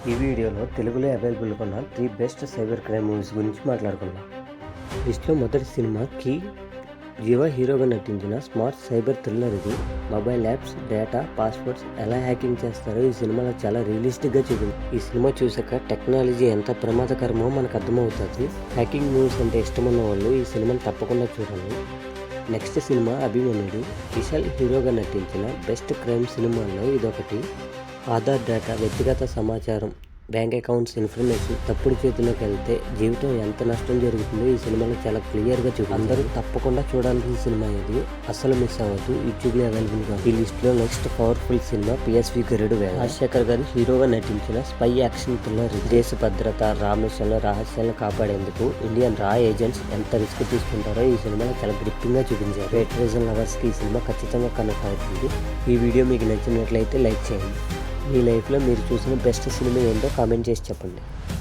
ఈ వీడియోలో తెలుగులో అవైలబుల్గా ఉన్న 3 బెస్ట్ సైబర్ క్రైమ్ మూవీస్ గురించి మాట్లాడుకుందాం. లిస్ట్లో మొదటి సినిమా కీ. జీవా హీరోగా నటించిన స్మార్ట్ సైబర్ థ్రిల్లర్ ఇది. మొబైల్ యాప్స్, డేటా, పాస్వర్డ్స్ ఎలా హ్యాకింగ్ చేస్తారో ఈ సినిమాలో చాలా రియలిస్టిక్గా చూపింది. ఈ సినిమా చూసాక టెక్నాలజీ ఎంత ప్రమాదకరమో మనకు అర్థమవుతుంది. హ్యాకింగ్ మూవీస్ అంటే ఇష్టమున్న వాళ్ళు ఈ సినిమాని తప్పకుండా చూడండి. నెక్స్ట్ సినిమా అభిమన్యుడు. విశాల్ హీరోగా నటించిన బెస్ట్ క్రైమ్ సినిమాల్లో ఇదొకటి. ఆధార్ డేటా, వ్యక్తిగత సమాచారం, బ్యాంక్ అకౌంట్స్ ఇన్ఫర్మేషన్ తప్పుడు చేతిలోకి వెళ్తే జీవితం ఎంత నష్టం జరుగుతుందో ఈ సినిమాలో చాలా క్లియర్గా చూపించారు. అందరూ తప్పకుండా చూడాల్సిన సినిమా ఇది, అస్సలు మిస్ అవ్వద్దు. యూట్యూబ్లో అవైలబుల్గా. ఈ లిస్ట్లో నెక్స్ట్ పవర్ఫుల్ సినిమా పిఎస్వి గరుడు వేగ. రాజశేఖర్ గారు హీరోగా నటించిన స్పై యాక్షన్ థ్రిల్లర్. దేశ భద్రత, రామేశ్వరంలో రహస్యాలను కాపాడేందుకు ఇండియన్ రా ఏజెంట్స్ ఎంత రిస్క్ తీసుకుంటారో ఈ సినిమాలో చాలా గ్రిప్పింగ్గా చూపించారు. రేట్ రీజన్ లవర్స్కి ఈ సినిమా ఖచ్చితంగా కనెక్ట్ అవుతుంది. ఈ వీడియో మీకు నచ్చినట్లయితే లైక్ చేయండి. మీ లైఫ్లో మీరు చూసిన బెస్ట్ సినిమా ఏంటో కామెంట్ చేసి చెప్పండి.